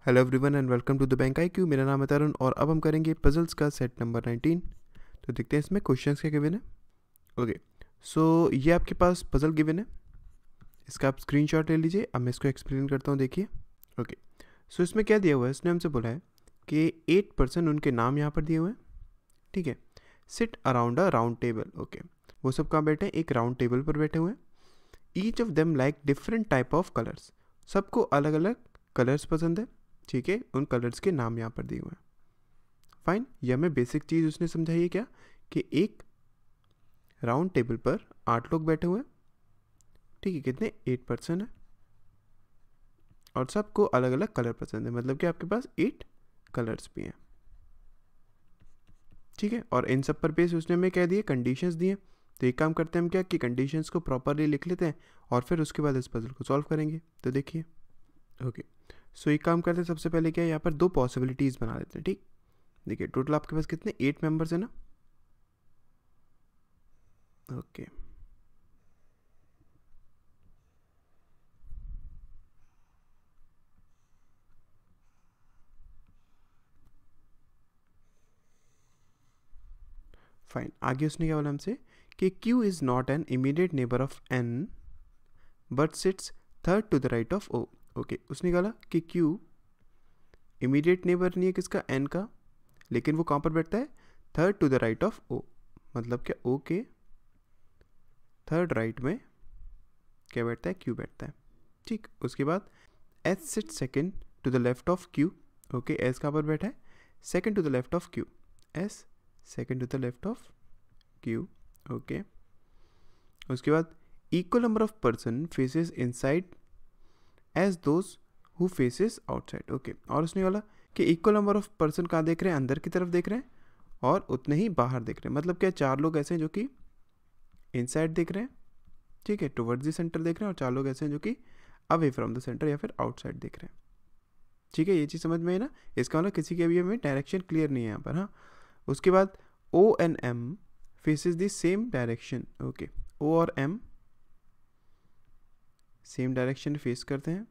Hello everyone and welcome to the bank IQ। मेरा नाम है तरुण और अब हम करेंगे पजल्स का सेट नंबर 19। तो देखते हैं इसमें क्वेश्चंस क्या गिवन है। ओके, सो ये आपके पास पजल गिवन है, इसका आप स्क्रीनशॉट ले लीजिए। अब मैं इसको एक्सप्लेन करता हूँ, देखिए। ओके, सो इसमें क्या दिया हुआ है, इसने हमसे बोला है कि 8 पर्सन, उनके नाम यहाँ पर दिए हुए हैं, ठीक है। सिट अराउंड अ राउंड टेबल। ओके, वो सब कहाँ बैठे हैं? एक राउंड टेबल पर बैठे हुए हैं। Each of them like different type of colours, सबको अलग अलग कलर्स पसंद है, ठीक है। उन कलर्स के नाम यहाँ पर दिए हुए हैं। फाइन, यह हमें बेसिक चीज़ उसने समझाई है क्या, कि एक राउंड टेबल पर 8 लोग बैठे हुए हैं, ठीक है। कितने? 8 पर्सन है और सबको अलग अलग कलर पसंद है, मतलब कि आपके पास 8 कलर्स भी हैं, ठीक है। और इन सब पर बेस उसने हमें क्या दिए? कंडीशंस दिए। तो एक काम करते हैं हम क्या, कि कंडीशंस को प्रॉपरली लिख लेते हैं और फिर उसके बाद इस पजल को सॉल्व करेंगे। तो देखिए, ओके, सो एक काम करते हैं, सबसे पहले क्या है, यहाँ पर 2 पॉसिबिलिटीज़ बना लेते हैं, ठीक। देखिए, टोटल आपके पास कितने? 8 मेंबर्स है ना। Okay, fine. आगे उसने क्या बोला हमसे कि Q is not an immediate neighbour of N but sits third to the right of O। Okay, उसने कहा कि Q इमीडिएट नेबर नहीं है किसका? N का, लेकिन वो कहाँ पर बैठता है? Third to the right of O। मतलब क्या? O के थर्ड राइट में क्या बैठता है? Q बैठता है, ठीक। उसके बाद S sit second to the left of Q। Okay, S कहाँ पर बैठा है? Second to the left of Q। S second to the left of Q। Okay, उसके बाद equal number of person faces inside as those who faces outside. Okay, और उसने बोला कि इक्वल नंबर ऑफ पर्सन कहाँ देख रहे हैं? अंदर की तरफ देख रहे हैं, और उतने ही बाहर देख रहे हैं। मतलब क्या? 4 लोग ऐसे हैं जो कि इनसाइड देख रहे हैं, ठीक है, टुवर्ड्स द सेंटर देख रहे हैं, और 4 लोग ऐसे हैं जो कि अवे फ्रॉम द सेंटर या फिर आउटसाइड देख रहे हैं, ठीक है। ये चीज़ समझ में है ना। इसका मतलब किसी के भी हमें डायरेक्शन क्लियर नहीं है यहाँ पर, हाँ। उसके बाद O and M faces the same direction. Okay, O और M सेम डायरेक्शन फेस करते हैं,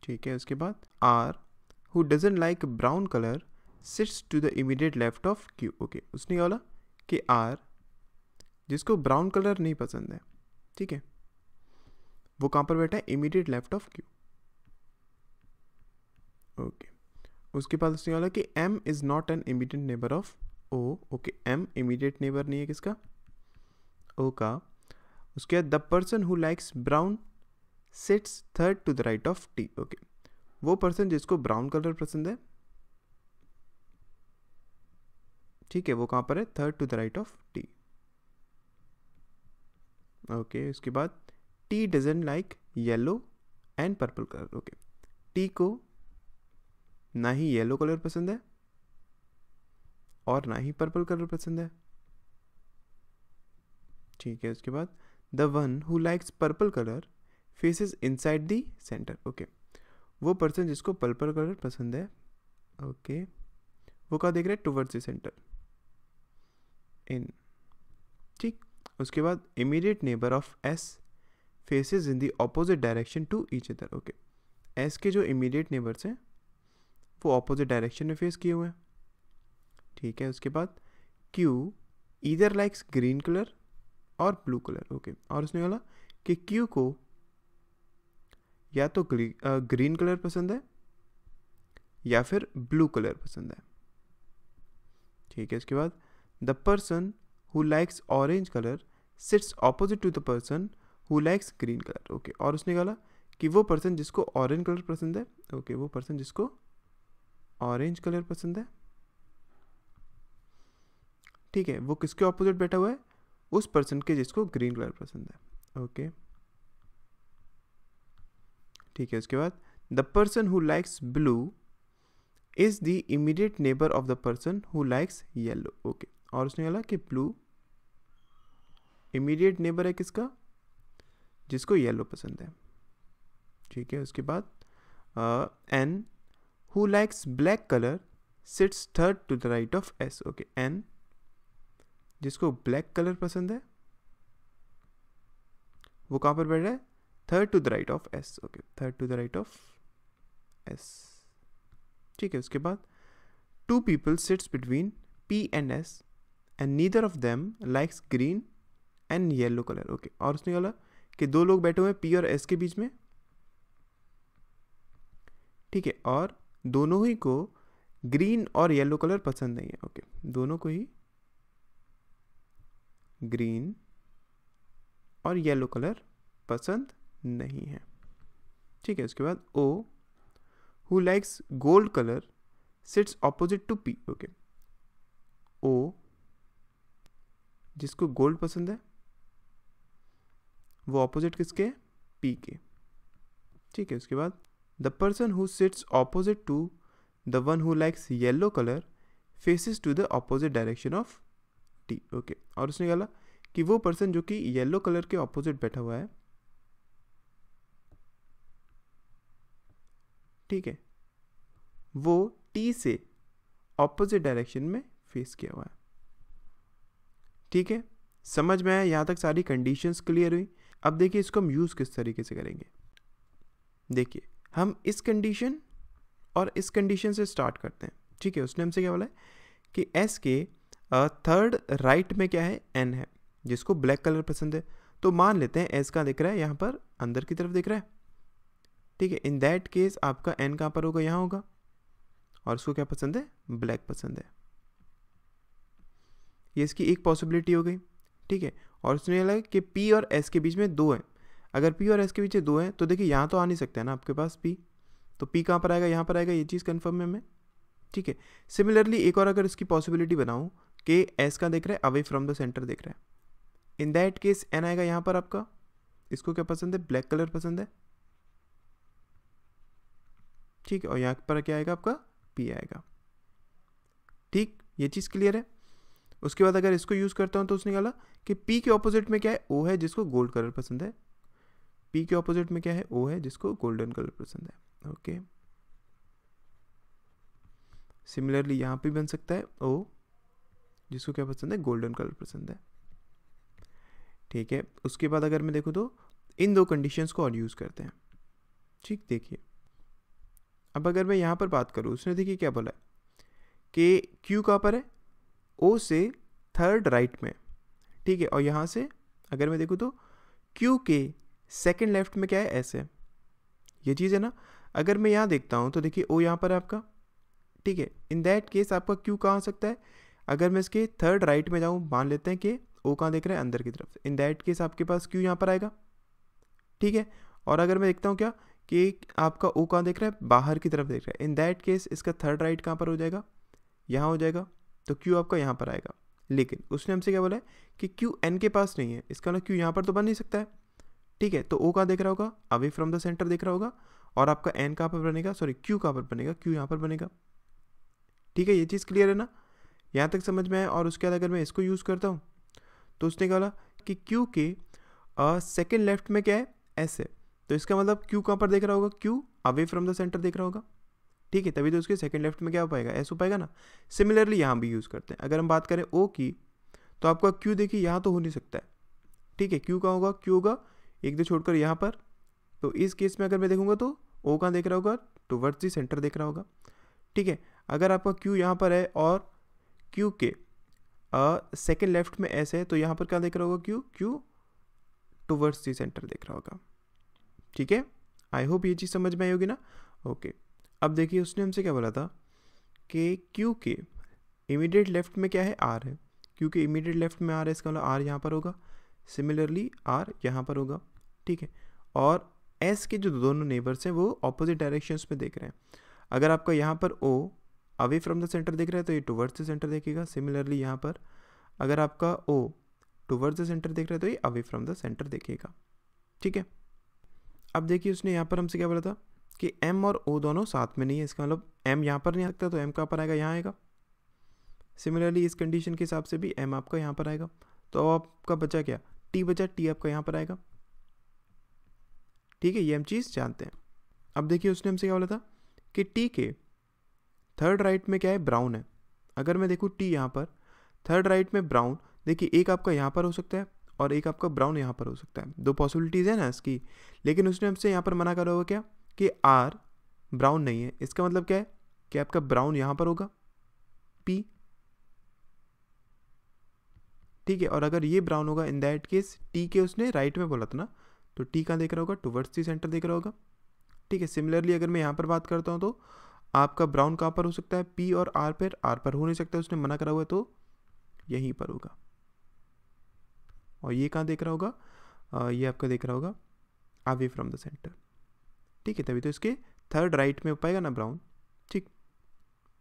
ठीक है। उसके बाद R who doesn't like brown colour sits to the immediate left of Q। Okay, उसने क्या बोला कि R जिसको ब्राउन कलर नहीं पसंद है, ठीक है, वो कहाँ पर बैठा है? Immediate left of Q। Okay, उसके बाद उसने बोला कि M is not an immediate neighbour of O। Okay, M immediate neighbour नहीं है किसका? O का। उसके बाद the person who likes brown sits third to the right of T। Okay, वो पर्सन जिसको ब्राउन कलर पसंद है, ठीक है, वो कहाँ पर है? Third to the right of T। Okay, उसके बाद T doesn't like yellow and purple colour. Okay, T को ना ही येलो कलर पसंद है और ना ही पर्पल कलर पसंद है, ठीक है। उसके बाद the one who likes purple colour faces inside the centre. Okay, वो पर्सन जिसको पर्पल कलर पसंद है, ओके, वो क्या देख रहे हैं? टुवर्ड्स द सेंटर, इन, ठीक। उसके बाद immediate neighbour of S faces in the opposite direction to each other. Okay, S के जो इमीडिएट नेबर्स हैं वो ऑपोजिट डायरेक्शन में फेस किए हुए हैं, ठीक है। उसके बाद Q either likes green colour और ब्लू कलर। ओके, और उसने बोला कि Q को या तो ग्रीन कलर पसंद है या फिर ब्लू कलर पसंद है, ठीक है। उसके बाद the person who likes orange colour sits opposite to the person who likes green colour. Okay, और उसने बोला कि वो पर्सन जिसको ऑरेंज कलर पसंद है, ओके, वो पर्सन जिसको ऑरेंज कलर पसंद है, ठीक है, वो किसके ऑपोजिट बैठा हुआ है? उस पर्सन के जिसको ग्रीन कलर पसंद है। ओके, ठीक है। उसके बाद the person who likes blue is the immediate neighbour of the person who likes yellow. Okay, और उसने बोला कि ब्लू इमीडिएट नेबर है किसका? जिसको येलो पसंद है, ठीक है। उसके बाद N who likes black colour sits third to the right of S। Okay, N जिसको ब्लैक कलर पसंद है वो कहाँ पर बैठ रहा है? Third to the right of S। Okay, third to the right of S, ठीक है, उसके बाद 2 people sits between P and S and neither of them likes green and yellow color. Okay, और उसने बोला कि 2 लोग बैठे हुए हैं P और S के बीच में, ठीक है, और दोनों ही को ग्रीन और येलो कलर पसंद नहीं है. ओके, दोनों को ही ग्रीन और येलो कलर पसंद नहीं है. ठीक है, उसके बाद O who likes gold color sits opposite to P. Okay, O जिसको गोल्ड पसंद है वो ऑपोजिट किसके? P के. ठीक है, उसके बाद the person who sits opposite to the one who likes yellow color faces to the opposite direction of T. Okay, और उसने कहा कि वो पर्सन जो कि येलो कलर के ऑपोजिट बैठा हुआ है, ठीक है, वो T से ऑपोजिट डायरेक्शन में फेस किया हुआ है. ठीक है, समझ में आया? यहाँ तक सारी कंडीशंस क्लियर हुई. अब देखिए इसको हम यूज़ किस तरीके से करेंगे. देखिए हम इस कंडीशन और इस कंडीशन से स्टार्ट करते हैं. ठीक है, उसने हमसे क्या बोला है कि S के थर्ड राइट में क्या है? N है, जिसको ब्लैक कलर पसंद है. तो मान लेते हैं S कहाँ दिख रहा है? यहाँ पर अंदर की तरफ दिख रहा है. ठीक है, इन दैट केस आपका N कहाँ पर होगा? यहाँ होगा. और उसको क्या पसंद है? ब्लैक पसंद है. ये इसकी एक पॉसिबिलिटी हो गई. ठीक है, और उसने लगा कि P और S के बीच में 2 हैं. अगर P और S के बीच 2 हैं तो देखिए यहाँ तो आ नहीं सकता है ना आपके पास P, तो P कहाँ पर आएगा? यहाँ पर आएगा. ये चीज़ कन्फर्म है हमें. ठीक है, सिमिलरली एक और अगर इसकी पॉसिबिलिटी बनाऊँ कि S का देख रहा है अवे फ्रॉम द सेंटर देख रहा है, इन दैट केस N आएगा यहाँ पर आपका. इसको क्या पसंद है? ब्लैक कलर पसंद है. ठीक है, और यहाँ पर क्या आएगा आपका? P आएगा. ठीक, ये चीज़ क्लियर है. उसके बाद अगर इसको यूज़ करता हूँ तो उसने कहा कि P के ऑपोजिट में क्या है? O है, जिसको गोल्ड कलर पसंद है. P के ऑपोजिट में क्या है? O है, जिसको गोल्डन कलर पसंद है. ओके, सिमिलरली यहाँ पे बन सकता है O, जिसको क्या पसंद है? गोल्डन कलर पसंद है. ठीक है, उसके बाद अगर मैं देखूँ तो इन 2 कंडीशंस को और यूज़ करते हैं. ठीक, देखिए अब अगर मैं यहाँ पर बात करूँ, उसने देखिए क्या बोला है कि Q कहाँ पर है? O से थर्ड राइट में. ठीक है, और यहाँ से अगर मैं देखूँ तो Q के सेकंड लेफ्ट में क्या है? S है. ये चीज़ है ना. अगर मैं यहाँ देखता हूँ तो देखिए O यहाँ पर है आपका. ठीक है, इन दैट केस आपका Q कहाँ आ सकता है? अगर मैं इसके थर्ड राइट में जाऊँ, मान लेते हैं कि O कहाँ देख रहा है? अंदर की तरफ. इन दैट केस आपके पास Q यहाँ पर आएगा. ठीक है, और अगर मैं देखता हूँ क्या कि आपका O कहाँ देख रहा है? बाहर की तरफ देख रहा है. इन दैट केस इसका थर्ड राइट कहाँ पर हो जाएगा? यहाँ हो जाएगा. तो Q आपका यहाँ पर आएगा. लेकिन उसने हमसे क्या बोला है कि Q N के पास नहीं है. इसका मतलब Q यहाँ पर तो बन नहीं सकता है. ठीक है, तो O कहाँ देख रहा होगा? अवे फ्रॉम द सेंटर देख रहा होगा. और आपका N कहाँ पर बनेगा? सॉरी, Q कहाँ पर बनेगा? Q यहाँ पर बनेगा. ठीक है, ये चीज़ क्लियर है ना. यहाँ तक समझ में आया. और उसके बाद अगर मैं इसको यूज़ करता हूँ तो उसने कहा कि Q के सेकेंड लेफ्ट में क्या है? S है. तो इसका मतलब Q कहाँ पर देख रहा होगा? Q away from the centre देख रहा होगा. ठीक है, तभी तो उसके सेकंड लेफ्ट में क्या हो पाएगा? S हो पाएगा ना. सिमिलरली यहाँ भी यूज़ करते हैं. अगर हम बात करें O की तो आपका Q देखिए यहाँ तो हो नहीं सकता है. ठीक है, Q कहाँ होगा? Q होगा एक दो छोड़कर यहाँ पर. तो इस केस में अगर मैं देखूँगा तो O कहाँ देख रहा होगा? टुवर्ड्स दी सेंटर देख रहा होगा. ठीक है, अगर आपका Q यहाँ पर है और Q के सेकेंड लेफ्ट में S है तो यहाँ पर क्या देख रहा होगा? Q टुवर्ड्स दी सेंटर देख रहा होगा. ठीक है, आई होप ये चीज़ समझ में आई होगी ना. ओके, अब देखिए उसने हमसे क्या बोला था कि Q के इमीडिएट लेफ्ट में क्या है? R है. Q के इमीडिएट लेफ्ट में R है, इसका मतलब R यहाँ पर होगा. सिमिलरली R यहाँ पर होगा. ठीक है, और S के जो दोनों नेबर्स हैं वो ऑपोजिट डायरेक्शंस में देख रहे हैं. अगर आपका यहाँ पर O away from the centre देख रहा है तो ये टुवर्ड्स द सेंटर देखेगा. सिमिलरली यहाँ पर अगर आपका O टुवर्ड्स द सेंटर देख रहा है तो ये अवे फ्रॉम द सेंटर देखेगा. ठीक है, अब देखिए उसने यहाँ पर हमसे क्या बोला था कि M और O दोनों साथ में नहीं है. इसका मतलब M यहाँ पर नहीं आ सकता, तो M कहाँ पर आएगा? यहाँ आएगा. सिमिलरली इस कंडीशन के हिसाब से भी M आपका यहाँ पर आएगा. तो आपका बचा क्या? T बचा. T आपका यहाँ पर आएगा. ठीक है, ये हम चीज़ जानते हैं. अब देखिए उसने हमसे क्या बोला था कि T के थर्ड राइट में क्या है? ब्राउन है. अगर मैं देखूँ T यहाँ पर थर्ड राइट में ब्राउन, देखिए एक आपका यहाँ पर हो सकता है और एक आपका ब्राउन यहाँ पर हो सकता है. 2 पॉसिबिलिटीज़ है ना इसकी. लेकिन उसने हमसे यहाँ पर मना करा होगा क्या कि R ब्राउन नहीं है. इसका मतलब क्या है कि आपका ब्राउन यहाँ पर होगा P, ठीक है। और अगर ये ब्राउन होगा इन दैट केस T के उसने राइट में बोला था ना, तो T कहाँ देख रहा होगा, टुवर्ड्स दी सेंटर देख रहा होगा, ठीक है। सिमिलरली अगर मैं यहाँ पर बात करता हूँ तो आपका ब्राउन कहाँ पर हो सकता है, P और R पर हो नहीं सकता, उसने मना करा हुआ है, तो यहीं पर होगा। और ये कहाँ देख रहा होगा, ये आपका देख रहा होगा अवे फ्रॉम द सेंटर, ठीक है। तभी तो इसके थर्ड राइट में हो पाएगा ना ब्राउन, ठीक,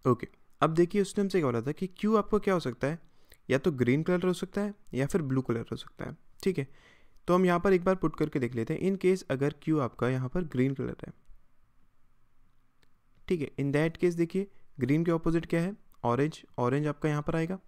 ओके। अब देखिए उसने हमसे क्या बोला था कि क्यू आपको क्या हो सकता है, या तो ग्रीन कलर हो सकता है या फिर ब्लू कलर हो सकता है, ठीक है। तो हम यहाँ पर एक बार पुट करके देख लेते हैं। इन केस अगर क्यू आपका यहाँ पर ग्रीन कलर है, ठीक है, इन दैट केस देखिए ग्रीन के ऑपोजिट क्या है, ऑरेंज, ऑरेंज आपका यहाँ पर आएगा,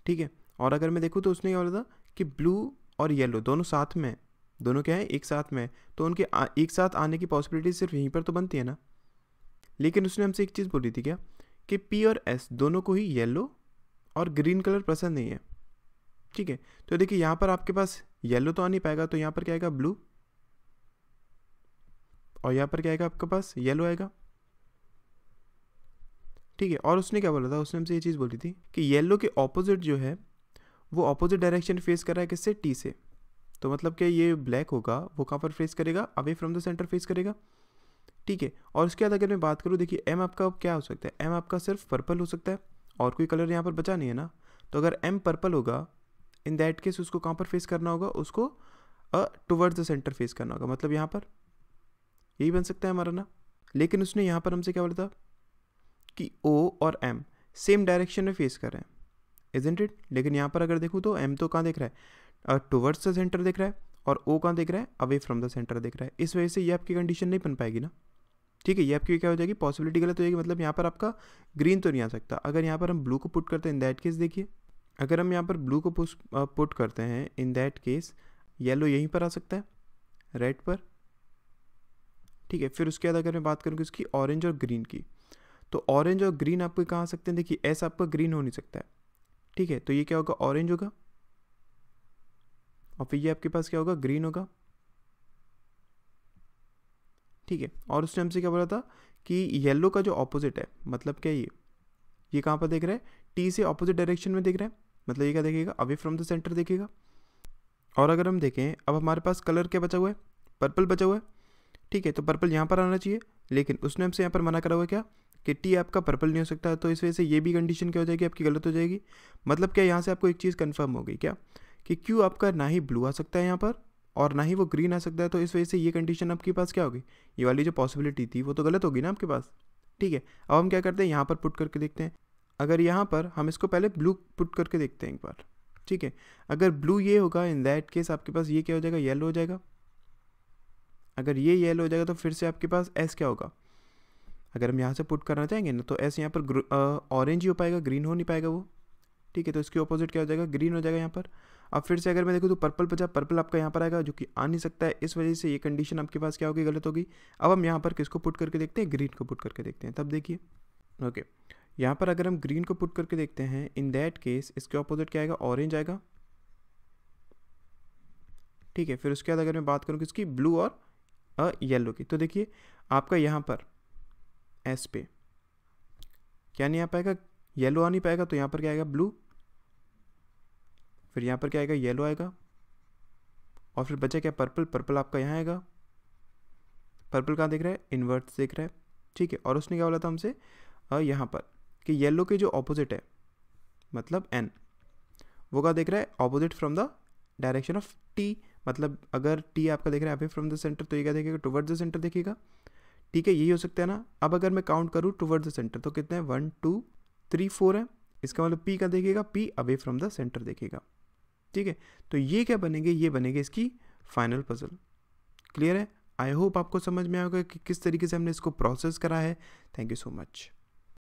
ठीक है। और अगर मैं देखूँ तो उसने क्या बोला था कि ब्लू और येलो दोनों साथ में, दोनों क्या है, एक साथ में, तो उनके एक साथ आने की पॉसिबिलिटी सिर्फ यहीं पर तो बनती है ना। लेकिन उसने हमसे एक चीज़ बोली थी क्या, कि P और S दोनों को ही येलो और ग्रीन कलर पसंद नहीं है, ठीक है। तो देखिए यहाँ पर आपके पास येलो तो आ नहीं पाएगा, तो यहाँ पर क्या आएगा, ब्लू, और यहाँ पर क्या आएगा आपके पास, येलो आएगा, ठीक है। और उसने क्या बोला था, उसने हमसे ये चीज़ बोली थी कि येलो के ऑपोजिट जो है वो ऑपोजिट डायरेक्शन फेस कर रहा है किससे, T से। तो मतलब कि ये ब्लैक होगा वो कहाँ पर फेस करेगा, away from the centre face करेगा, ठीक है। और उसके बाद अगर मैं बात करूँ, देखिए M आपका क्या हो सकता है, M आपका सिर्फ पर्पल हो सकता है, और कोई कलर यहाँ पर बचा नहीं है ना। तो अगर M पर्पल होगा इन दैट केस उसको कहाँ पर फेस करना होगा, उसको टुवर्ड्स द सेंटर फेस करना होगा, मतलब यहाँ पर यही बन सकता है हमारा ना। लेकिन उसने यहाँ पर हमसे क्या बोला था कि O और M सेम डायरेक्शन में फेस कर रहे हैं, इजंट इट। लेकिन यहाँ पर अगर देखूँ तो M तो कहाँ देख रहा है, टुवर्ड्स द सेंटर देख रहा है, और O कहाँ देख रहा है, अवे फ्रॉम द सेंटर देख रहा है। इस वजह से ये आपकी कंडीशन नहीं बन पाएगी ना, ठीक है। ये आपकी क्या हो जाएगी, पॉसिबिलिटी गलत हो जाएगी, मतलब यहाँ पर आपका ग्रीन तो नहीं आ सकता। अगर यहाँ पर हम ब्लू को पुट करते हैं इन दैट केस, देखिए अगर हम यहाँ पर ब्लू को पुट करते हैं इन दैट केस येलो यहीं पर आ सकता है, रेड पर, ठीक है। फिर उसके बाद अगर मैं बात करूँ इसकी ऑरेंज और ग्रीन की, तो ऑरेंज और ग्रीन आपको कहाँ आ सकते हैं, देखिए एस आपका ग्रीन हो नहीं सकता है, ठीक है। तो ये क्या होगा, ऑरेंज होगा, और फिर ये आपके पास क्या होगा, ग्रीन होगा, ठीक है। और उसने हमसे क्या बोला था कि येलो का जो ऑपोजिट है, मतलब क्या ये कहाँ पर देख रहा है, T से ऑपोजिट डायरेक्शन में देख रहा है, मतलब ये क्या देखेगा, अवे फ्रॉम द सेंटर देखेगा। और अगर हम देखें अब हमारे पास कलर क्या बचा हुआ है, पर्पल बचा हुआ है, ठीक है। तो पर्पल यहाँ पर आना चाहिए, लेकिन उसने हमसे यहाँ पर मना करा हुआ है क्या, कि T आपका पर्पल नहीं हो सकता। तो इस वजह से ये भी कंडीशन क्या हो जाएगी, आपकी गलत हो जाएगी। मतलब क्या, यहाँ से आपको एक चीज़ कंफर्म हो गई क्या, कि Q आपका ना ही ब्लू आ सकता है यहाँ पर, और ना ही वो ग्रीन आ सकता है। तो इस वजह से ये कंडीशन आपके पास क्या होगी, ये वाली जो पॉसिबिलिटी थी वो तो गलत होगी ना आपके पास, ठीक है। अब हम क्या करते हैं, यहाँ पर पुट करके देखते हैं। अगर यहाँ पर हम इसको पहले ब्लू पुट करके देखते हैं एक बार, ठीक है। अगर ब्लू ये होगा इन दैट केस आपके पास ये क्या हो जाएगा, येलो हो जाएगा। अगर ये येलो हो जाएगा तो फिर से आपके पास एस क्या होगा, अगर हम यहाँ से पुट करना चाहेंगे ना, तो एस यहाँ पर ऑरेंज ही हो पाएगा, ग्रीन हो नहीं पाएगा वो, ठीक है। तो इसके ऑपोजिट क्या हो जाएगा, ग्रीन हो जाएगा यहाँ पर। अब फिर से अगर मैं देखूँ तो पर्पल बचा, पर्पल आपका यहाँ पर आएगा, जो कि आ नहीं सकता है। इस वजह से ये कंडीशन आपके पास क्या होगी, गलत होगी। अब हम यहाँ पर किसको पुट करके देखते हैं, ग्रीन को पुट करके देखते हैं। तब देखिए ओके, यहाँ पर अगर हम ग्रीन को पुट करके देखते हैं इन दैट केस इसके ऑपोजिट क्या आएगा, ऑरेंज आएगा, ठीक है। फिर उसके बाद अगर मैं बात करूँ किसकी, ब्लू और येलो की, तो देखिए आपका यहाँ पर एस पे क्या नहीं आ पाएगा, येलो आ नहीं पाएगा, तो यहाँ पर क्या आएगा, ब्लू। फिर यहाँ पर क्या आएगा, येलो आएगा, और फिर बचा क्या, पर्पल। पर्पल आपका यहाँ आएगा, पर्पल कहाँ देख रहा है, इन्वर्ट्स देख रहा है, ठीक है। और उसने क्या बोला था हमसे यहाँ पर कि येलो के जो ऑपोजिट है, मतलब एन, वो क्या देख रहा है, opposite from the direction of T. मतलब अगर टी आपका देख रहा है अवे फ्रॉम द सेंटर, तो ये क्या देखेगा, टुवर्ड्स द सेंटर देखेगा, ठीक है। यही हो सकता है ना। अब अगर मैं काउंट करूँ टुवर्ड्स द सेंटर, तो कितने हैं, 1 2 3 4 है। इसका मतलब पी का देखेगा, P away from the centre देखेगा, ठीक है। तो ये क्या बनेंगे, ये बनेंगे इसकी फाइनल पजल। क्लियर है। आई होप आपको समझ में आएगा कि किस तरीके से हमने इसको प्रोसेस करा है। Thank you so much.